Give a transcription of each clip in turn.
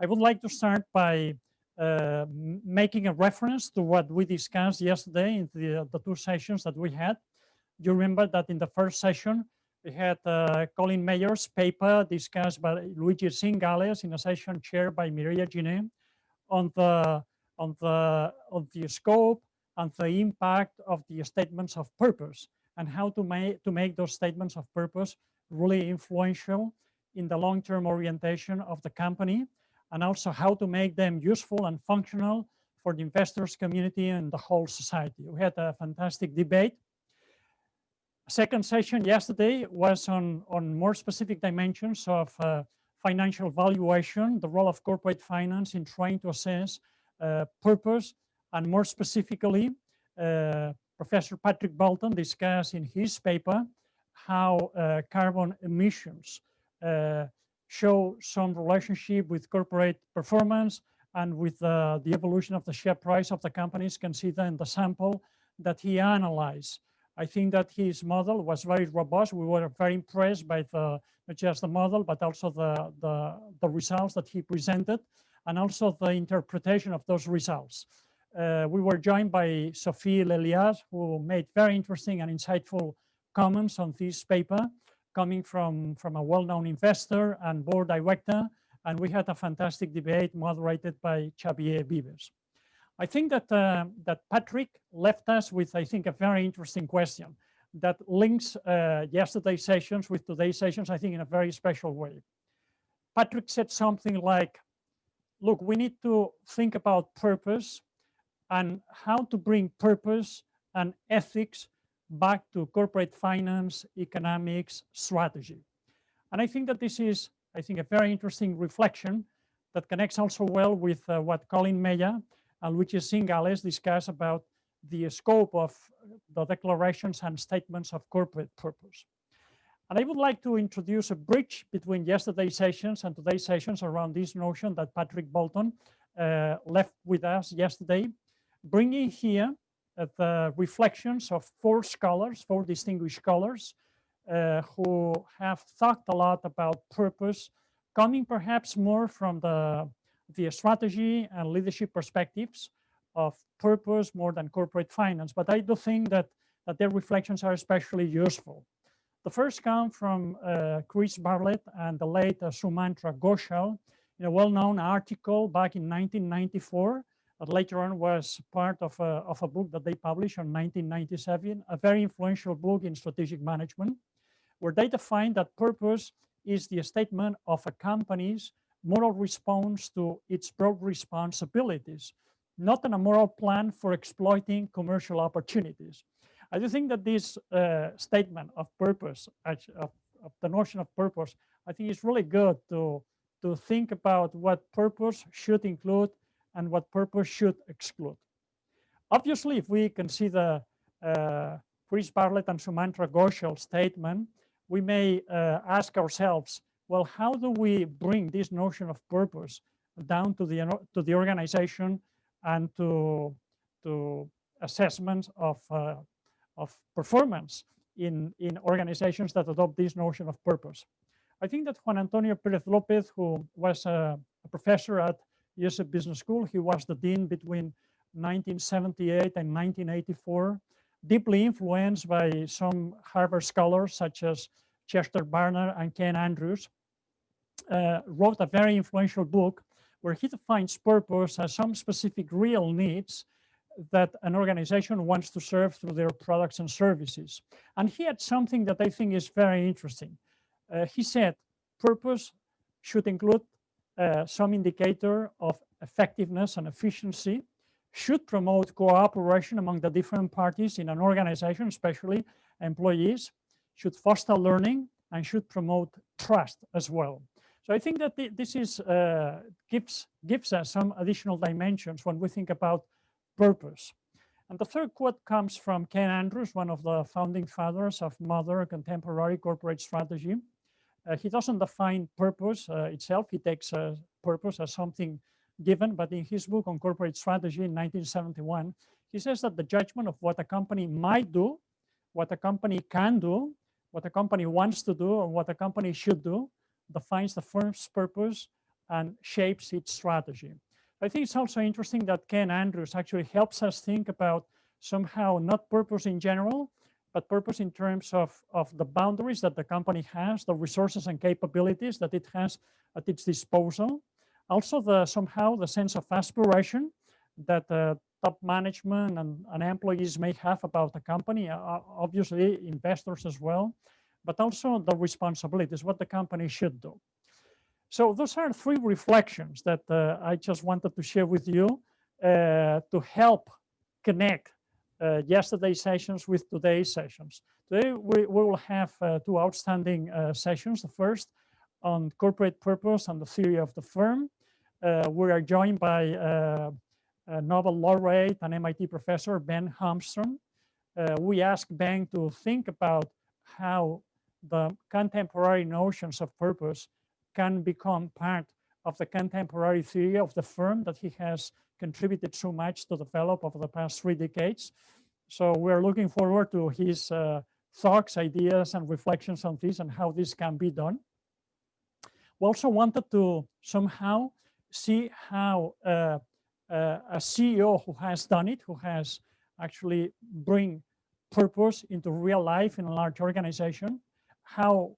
I would like to start by making a reference to what we discussed yesterday in the two sessions that we had. You remember that in the first session, we had Colin Mayer's paper discussed by Luigi Zingales in a session chaired by Mireia Giné on the scope and the impact of the statements of purpose and how to make those statements of purpose really influential in the long-term orientation of the company, and also how to make them useful and functional for the investors community and the whole society. We had a fantastic debate. Second session yesterday was on more specific dimensions of financial valuation, the role of corporate finance in trying to assess purpose, and more specifically, Professor Patrick Bolton discussed in his paper how carbon emissions show some relationship with corporate performance and with the evolution of the share price of the companies considered in the sample that he analyzed. I think that his model was very robust. We were very impressed by not just the model, but also the results that he presented, and also the interpretation of those results. We were joined by Sophie Lelias, who made very interesting and insightful comments on this paper, coming from a well-known investor and board director, and we had a fantastic debate moderated by Xavier Vives. I think that, that Patrick left us with, I think, a very interesting question that links yesterday's sessions with today's sessions, I think, in a very special way. Patrick said something like, look, we need to think about purpose and how to bring purpose and ethics back to corporate finance, economics, strategy. And I think that this is, I think, a very interesting reflection that connects also well with what Colin Mayer and Luigi Zingales discuss about the scope of the declarations and statements of corporate purpose. And I would like to introduce a bridge between yesterday's sessions and today's sessions around this notion that Patrick Bolton left with us yesterday, bringing here the reflections of four distinguished scholars who have thought a lot about purpose, coming perhaps more from the strategy and leadership perspectives of purpose more than corporate finance. But I do think that their reflections are especially useful. The first come from Chris Bartlett and the late Sumantra Ghoshal in a well-known article back in 1994 that later on was part of a book that they published in 1997, a very influential book in strategic management, where they define that purpose is the statement of a company's moral response to its broad responsibilities, not a moral plan for exploiting commercial opportunities. I do think that this statement of purpose, of the notion of purpose, I think is really good to think about what purpose should include and what purpose should exclude. Obviously, if we consider Chris Bartlett and Sumantra Ghoshal's statement, we may ask ourselves, well, how do we bring this notion of purpose down to the organization and to assessments of performance in organizations that adopt this notion of purpose? I think that Juan Antonio Pérez López, who was a professor at IESE Business School, he was the dean between 1978 and 1984, deeply influenced by some Harvard scholars such as Chester Barner and Ken Andrews, wrote a very influential book where he defines purpose as some specific real needs that an organization wants to serve through their products and services. And he had something that I think is very interesting. He said purpose should include some indicator of effectiveness and efficiency, should promote cooperation among the different parties in an organization, especially employees, should foster learning, and should promote trust as well. So I think that this is gives us some additional dimensions when we think about purpose. And the third quote comes from Ken Andrews, one of the founding fathers of modern contemporary corporate strategy. He doesn't define purpose itself. He takes purpose as something given, but in his book on corporate strategy in 1971, he says that the judgment of what a company might do, what a company can do, what a company wants to do, and what a company should do defines the firm's purpose and shapes its strategy. I think it's also interesting that Ken Andrews actually helps us think about somehow not purpose in general, but purpose in terms of the boundaries that the company has, the resources and capabilities that it has at its disposal. Also, somehow the sense of aspiration that top management and employees may have about the company, obviously investors as well, but also the responsibilities, what the company should do. So those are three reflections that I just wanted to share with you to help connect yesterday's sessions with today's sessions. Today we will have two outstanding sessions. The first on corporate purpose and the theory of the firm. We are joined by a Nobel laureate and MIT professor, Ben Holmstrom. We asked Ben to think about how the contemporary notions of purpose can become part of the contemporary theory of the firm that he has contributed so much to develop over the past 3 decades. So we're looking forward to his thoughts, ideas, and reflections on this and how this can be done. We also wanted to somehow see how a CEO who has done it, who has actually bring purpose into real life in a large organization, how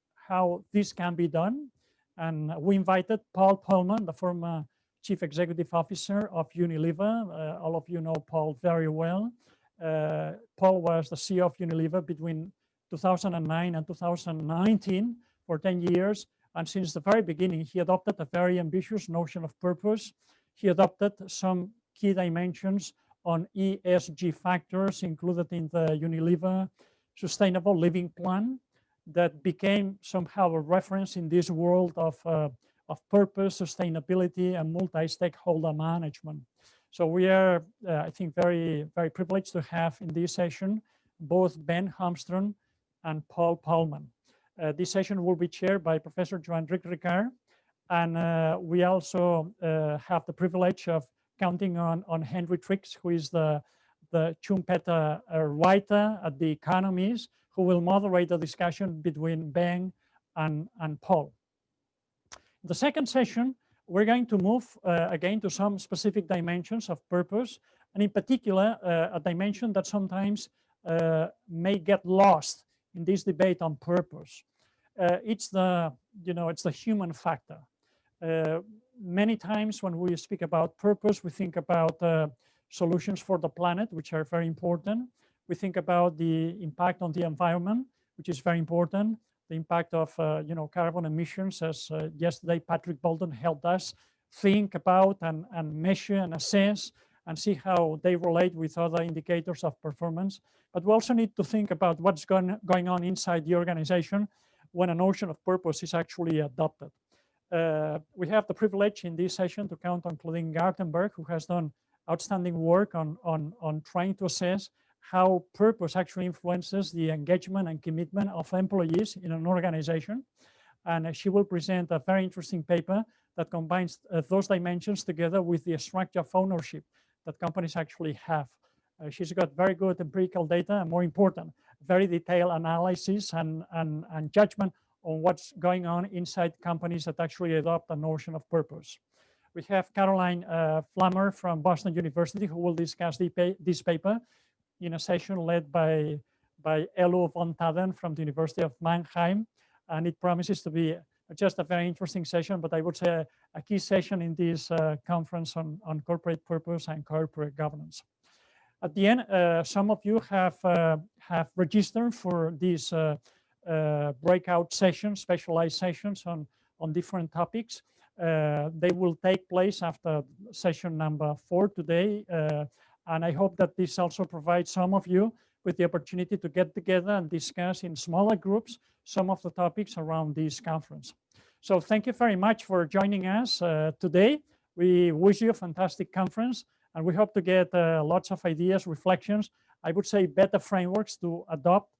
this can be done. And we invited Paul Polman, the former Chief Executive Officer of Unilever. All of you know Paul very well. Paul was the CEO of Unilever between 2009 and 2019 for 10 years. And since the very beginning, he adopted a very ambitious notion of purpose. He adopted some key dimensions on ESG factors included in the Unilever Sustainable Living Plan that became somehow a reference in this world of purpose, sustainability, and multi-stakeholder management. So we are, I think, very, very privileged to have in this session both Ben Holmstrom and Paul Polman. This session will be chaired by Professor Joan-Ric Ricard, and we also have the privilege of counting on Henry Trix, who is the Schumpeter writer at The Economist, who will moderate the discussion between Ben and Paul. In the second session, we're going to move again to some specific dimensions of purpose, and in particular, a dimension that sometimes may get lost in this debate on purpose. It's the human factor. Many times when we speak about purpose, we think about solutions for the planet, which are very important. We think about the impact on the environment, which is very important. The impact of carbon emissions, as yesterday Patrick Bolton helped us think about and measure and assess and see how they relate with other indicators of performance. But we also need to think about what's going on inside the organization when a notion of purpose is actually adopted. We have the privilege in this session to count on Claudine Gartenberg, who has done outstanding work on trying to assess how purpose actually influences the engagement and commitment of employees in an organization. And she will present a very interesting paper that combines those dimensions together with the structure of ownership that companies actually have. She's got very good empirical data, and more important, very detailed analysis and judgment on what's going on inside companies that actually adopt a notion of purpose. We have Caroline Flammer from Boston University, who will discuss this paper in a session led by Elo von Taden from the University of Mannheim. And it promises to be just a very interesting session, but I would say a key session in this conference on corporate purpose and corporate governance. At the end, some of you have registered for these breakout sessions, specialized sessions on different topics. They will take place after session number 4 today. And I hope that this also provides some of you with the opportunity to get together and discuss in smaller groups some of the topics around this conference. So thank you very much for joining us today. We wish you a fantastic conference, and we hope to get lots of ideas, reflections, I would say better frameworks to adopt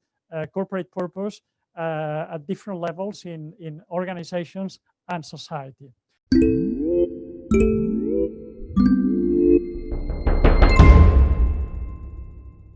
corporate purpose at different levels in organizations and society.